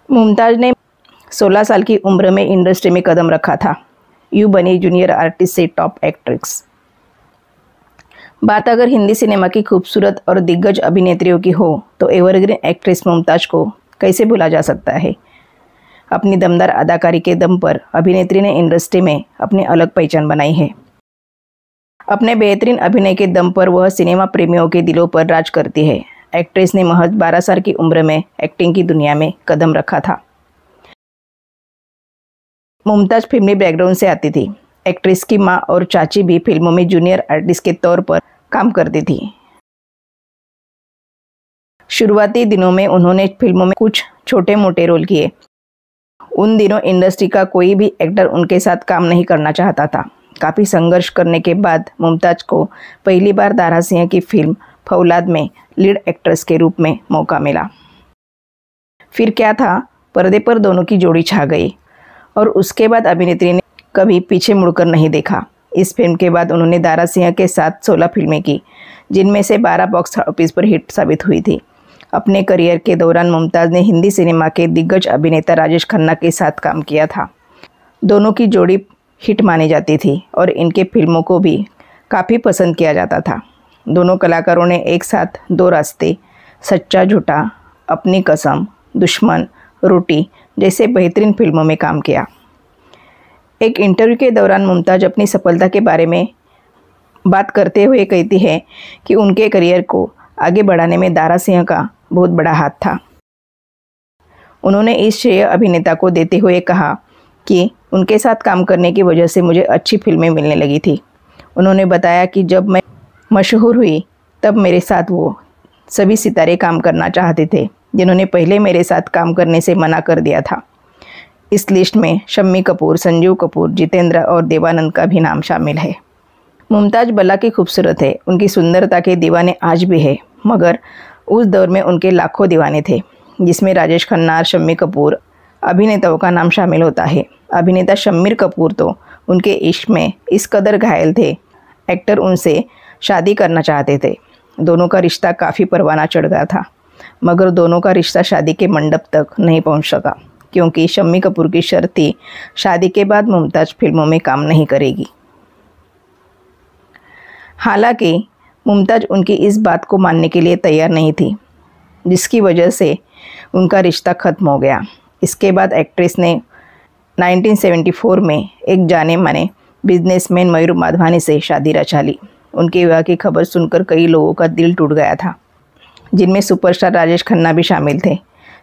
मुमताज़ ने 16 साल की उम्र में इंडस्ट्री में कदम रखा था। यूँ बनी जूनियर आर्टिस्ट से टॉप एक्ट्रेस। बात अगर हिंदी सिनेमा की खूबसूरत और दिग्गज अभिनेत्रियों की हो तो एवरग्रीन एक्ट्रेस मुमताज़ को कैसे भूला जा सकता है। अपनी दमदार अदाकारी के दम पर अभिनेत्री ने इंडस्ट्री में अपनी अलग पहचान बनाई है। अपने बेहतरीन अभिनय के दम पर वह सिनेमा प्रेमियों के दिलों पर राज करती है। एक्ट्रेस ने महज 12 साल की उम्र में एक्टिंग की दुनिया में कदम रखा था। मुमताज़ फिल्मी बैकग्राउंड से आती थी। एक्ट्रेस की मां और चाची भी फिल्मों में जूनियर आर्टिस्ट के तौर पर काम करती थी। शुरुआती दिनों में उन्होंने फिल्मों में कुछ छोटे मोटे रोल किए। उन दिनों इंडस्ट्री का कोई भी एक्टर उनके साथ काम नहीं करना चाहता था। काफ़ी संघर्ष करने के बाद मुमताज़ को पहली बार दारा सिंह की फिल्म फौलाद में लीड एक्ट्रेस के रूप में मौका मिला। फिर क्या था, पर्दे पर दोनों की जोड़ी छा गई और उसके बाद अभिनेत्री ने कभी पीछे मुड़कर नहीं देखा। इस फिल्म के बाद उन्होंने दारा सिंह के साथ 16 फिल्में की, जिनमें से 12 बॉक्स ऑफिस पर हिट साबित हुई थी। अपने करियर के दौरान मुमताज़ ने हिंदी सिनेमा के दिग्गज अभिनेता राजेश खन्ना के साथ काम किया था। दोनों की जोड़ी हिट मानी जाती थी और इनके फिल्मों को भी काफ़ी पसंद किया जाता था। दोनों कलाकारों ने एक साथ 2 रास्ते, सच्चा झूठा, अपनी कसम, दुश्मन, रोटी जैसे बेहतरीन फिल्मों में काम किया। एक इंटरव्यू के दौरान मुमताज़ अपनी सफलता के बारे में बात करते हुए कहती है कि उनके करियर को आगे बढ़ाने में दारा सिंह का बहुत बड़ा हाथ था। उन्होंने इस श्रेय अभिनेता को देते हुए कहा कि उनके साथ काम करने की वजह से मुझे अच्छी फिल्में मिलने लगी थी। उन्होंने बताया कि जब मैं मशहूर हुई तब मेरे साथ वो सभी सितारे काम करना चाहते थे जिन्होंने पहले मेरे साथ काम करने से मना कर दिया था। इस लिस्ट में शम्मी कपूर, संजीव कपूर, जितेंद्र और देवानंद का भी नाम शामिल है। मुमताज़ भला की खूबसूरत है। उनकी सुंदरता के दीवाने आज भी है, मगर उस दौर में उनके लाखों दीवाने थे, जिसमें राजेश खन्ना, शम्मी कपूर अभिनेताओं का नाम शामिल होता है। अभिनेता शम्मीर कपूर तो उनके इश्क में इस कदर घायल थे, एक्टर उनसे शादी करना चाहते थे। दोनों का रिश्ता काफ़ी परवाना चढ़ गया था, मगर दोनों का रिश्ता शादी के मंडप तक नहीं पहुंच सका, क्योंकि शम्मी कपूर की शर्त थी शादी के बाद मुमताज़ फिल्मों में काम नहीं करेगी। हालांकि मुमताज़ उनकी इस बात को मानने के लिए तैयार नहीं थी, जिसकी वजह से उनका रिश्ता ख़त्म हो गया। इसके बाद एक्ट्रेस ने 1974 में एक जाने माने बिजनेसमैन मयूर माधवानी से शादी रचा ली। उनके विवाह की खबर सुनकर कई लोगों का दिल टूट गया था, जिनमें सुपरस्टार राजेश खन्ना भी शामिल थे।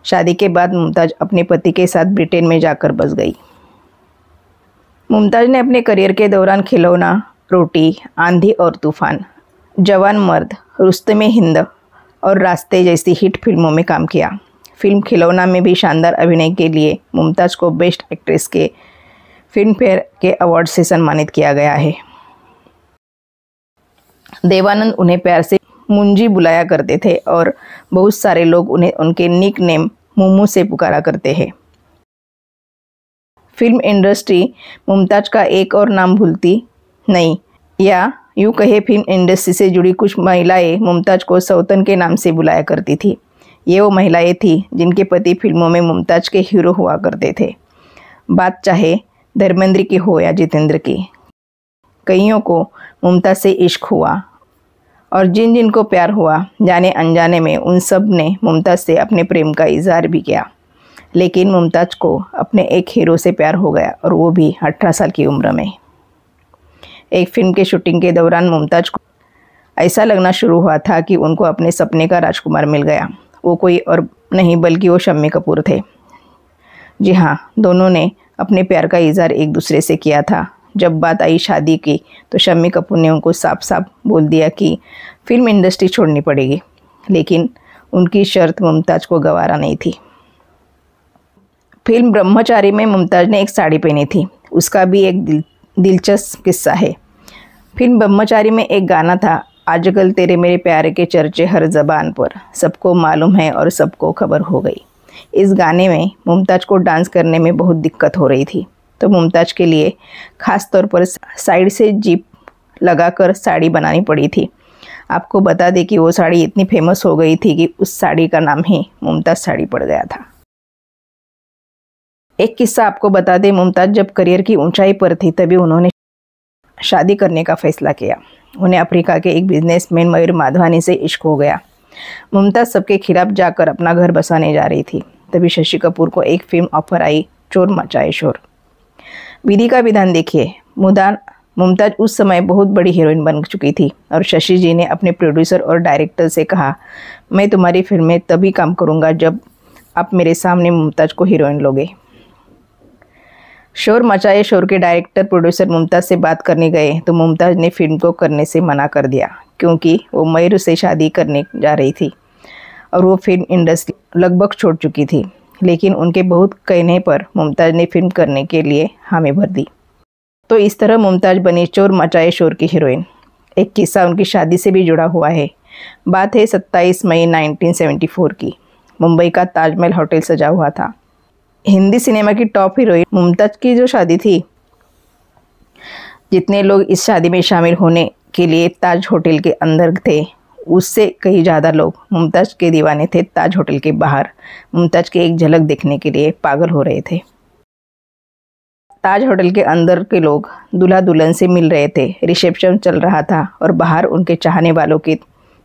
शादी के बाद मुमताज़ अपने पति के साथ ब्रिटेन में जाकर बस गई। मुमताज़ ने अपने करियर के दौरान खिलौना, रोटी, आंधी और तूफान, जवान मर्द, रुस्तमे हिंद और रास्ते जैसी हिट फिल्मों में काम किया। फिल्म खिलौना में भी शानदार अभिनय के लिए मुमताज़ को बेस्ट एक्ट्रेस के फिल्म फेयर के अवार्ड से सम्मानित किया गया है। देवानंद उन्हें प्यार से मुंजी बुलाया करते थे और बहुत सारे लोग उन्हें उनके निक नेम मुम्मू से पुकारा करते हैं। फिल्म इंडस्ट्री मुमताज़ का एक और नाम भूलती नहीं, या यूँ कहे फिल्म इंडस्ट्री से जुड़ी कुछ महिलाएं मुमताज़ को सौतन के नाम से बुलाया करती थी। ये वो महिलाएं थी जिनके पति फिल्मों में मुमताज़ के हीरो हुआ करते थे। बात चाहे धर्मेंद्र की हो या जितेंद्र की, कईयों को मुमताज़ से इश्क हुआ और जिन जिन को प्यार हुआ, जाने अनजाने में उन सब ने मुमताज़ से अपने प्रेम का इजहार भी किया। लेकिन मुमताज़ को अपने एक हीरो से प्यार हो गया, और वो भी 18 साल की उम्र में। एक फिल्म के शूटिंग के दौरान मुमताज़ को ऐसा लगना शुरू हुआ था कि उनको अपने सपने का राजकुमार मिल गया। वो कोई और नहीं बल्कि वो शम्मी कपूर थे। जी हाँ, दोनों ने अपने प्यार का इजहार एक दूसरे से किया था। जब बात आई शादी की तो शम्मी कपूर ने उनको साफ साफ बोल दिया कि फिल्म इंडस्ट्री छोड़नी पड़ेगी, लेकिन उनकी शर्त मुमताज़ को गवारा नहीं थी। फिल्म ब्रह्मचारी में मुमताज़ ने एक साड़ी पहनी थी, उसका भी एक दिलचस्प किस्सा है। फिल्म ब्रह्मचारी में एक गाना था, आजकल तेरे मेरे प्यारे के चर्चे हर ज़बान पर, सबको मालूम है और सबको खबर हो गई। इस गाने में मुमताज़ को डांस करने में बहुत दिक्कत हो रही थी, तो मुमताज़ के लिए ख़ास तौर पर साइड से जिप लगाकर साड़ी बनानी पड़ी थी। आपको बता दें कि वो साड़ी इतनी फेमस हो गई थी कि उस साड़ी का नाम ही मुमताज़ साड़ी पड़ गया था। एक किस्सा आपको बता दें, मुमताज़ जब करियर की ऊंचाई पर थी तभी उन्होंने शादी करने का फैसला किया। उन्हें अफ्रीका के एक बिजनेसमैन मयूर माधवानी से इश्क हो गया। मुमताज़ सबके खिलाफ जाकर अपना घर बसाने जा रही थी, तभी शशि कपूर को एक फिल्म ऑफर आई, चोर मचाए शोर। विधि का विधान देखिए, मुमताज़ उस समय बहुत बड़ी हीरोइन बन चुकी थी और शशि जी ने अपने प्रोड्यूसर और डायरेक्टर से कहा, मैं तुम्हारी फिल्म में तभी काम करूंगा जब आप मेरे सामने मुमताज़ को हीरोइन लोगे। शोर मचाए शोर के डायरेक्टर प्रोड्यूसर मुमताज़ से बात करने गए तो मुमताज़ ने फिल्म को करने से मना कर दिया, क्योंकि वो मयूर से शादी करने जा रही थी और वो फिल्म इंडस्ट्री लगभग छोड़ चुकी थी। लेकिन उनके बहुत कहने पर मुमताज़ ने फिल्म करने के लिए हामी भर दी। तो इस तरह मुमताज़ बनी चोर मचाए शोर की हीरोइन। एक किस्सा उनकी शादी से भी जुड़ा हुआ है। बात है 27 मई 1974 की। मुंबई का ताजमहल होटल सजा हुआ था। हिंदी सिनेमा की टॉप हीरोइन मुमताज़ की जो शादी थी, जितने लोग इस शादी में शामिल होने के लिए ताज होटल के अंदर थे, उससे कई ज़्यादा लोग मुमताज़ के दीवाने थे। ताज होटल के बाहर मुमताज़ की एक झलक देखने के लिए पागल हो रहे थे। ताज होटल के अंदर के लोग दूल्हा दुल्हन से मिल रहे थे, रिसेप्शन चल रहा था और बाहर उनके चाहने वालों के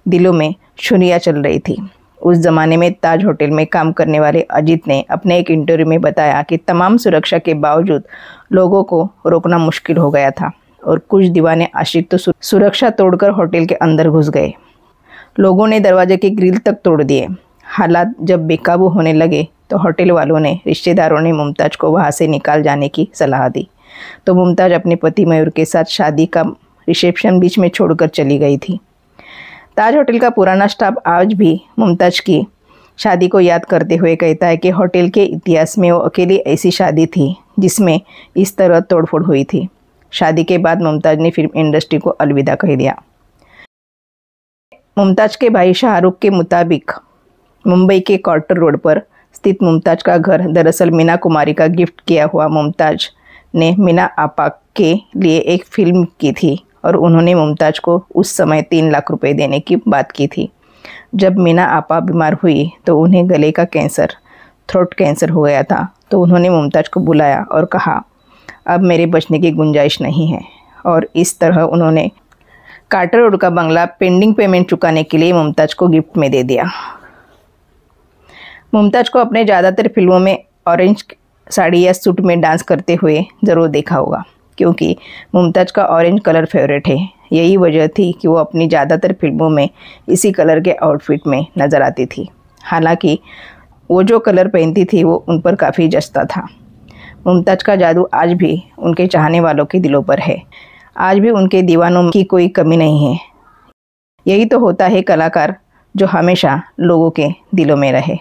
दिलों में छुरियाँ चल रही थी। उस ज़माने में ताज होटल में काम करने वाले अजीत ने अपने एक इंटरव्यू में बताया कि तमाम सुरक्षा के बावजूद लोगों को रोकना मुश्किल हो गया था और कुछ दीवाने आशिक तो सुरक्षा तोड़कर होटल के अंदर घुस गए। लोगों ने दरवाजे के ग्रिल तक तोड़ दिए। हालात जब बेकाबू होने लगे तो होटल वालों ने, रिश्तेदारों ने मुमताज़ को वहाँ से निकाल जाने की सलाह दी। तो मुमताज़ अपने पति मयूर के साथ शादी का रिसेप्शन बीच में छोड़कर चली गई थी। ताज होटल का पुराना स्टाफ आज भी मुमताज़ की शादी को याद करते हुए कहता है कि होटल के इतिहास में वो अकेली ऐसी शादी थी जिसमें इस तरह तोड़फोड़ हुई थी। शादी के बाद मुमताज़ ने फिल्म इंडस्ट्री को अलविदा कह दिया। मुमताज़ के भाई शाहरुख के मुताबिक मुंबई के क्वार्टर रोड पर स्थित मुमताज़ का घर दरअसल मीना कुमारी का गिफ्ट किया हुआ। मुमताज़ ने मीना आपा के लिए एक फिल्म की थी और उन्होंने मुमताज़ को उस समय 3 लाख रुपए देने की बात की थी। जब मीना आपा बीमार हुई तो उन्हें गले का कैंसर, थ्रोट कैंसर हो गया था। तो उन्होंने मुमताज़ को बुलाया और कहा, अब मेरे बचने की गुंजाइश नहीं है। और इस तरह उन्होंने कार्टर रोड का बंगला पेंडिंग पेमेंट चुकाने के लिए मुमताज़ को गिफ्ट में दे दिया। मुमताज़ को अपने ज़्यादातर फिल्मों में ऑरेंज साड़ी या सूट में डांस करते हुए ज़रूर देखा होगा, क्योंकि मुमताज़ का ऑरेंज कलर फेवरेट है। यही वजह थी कि वो अपनी ज़्यादातर फिल्मों में इसी कलर के आउटफिट में नज़र आती थी। हालांकि वो जो कलर पहनती थी वो उन पर काफ़ी जचता था। मुमताज़ का जादू आज भी उनके चाहने वालों के दिलों पर है। आज भी उनके दीवानों की कोई कमी नहीं है। यही तो होता है कलाकार जो हमेशा लोगों के दिलों में रहे।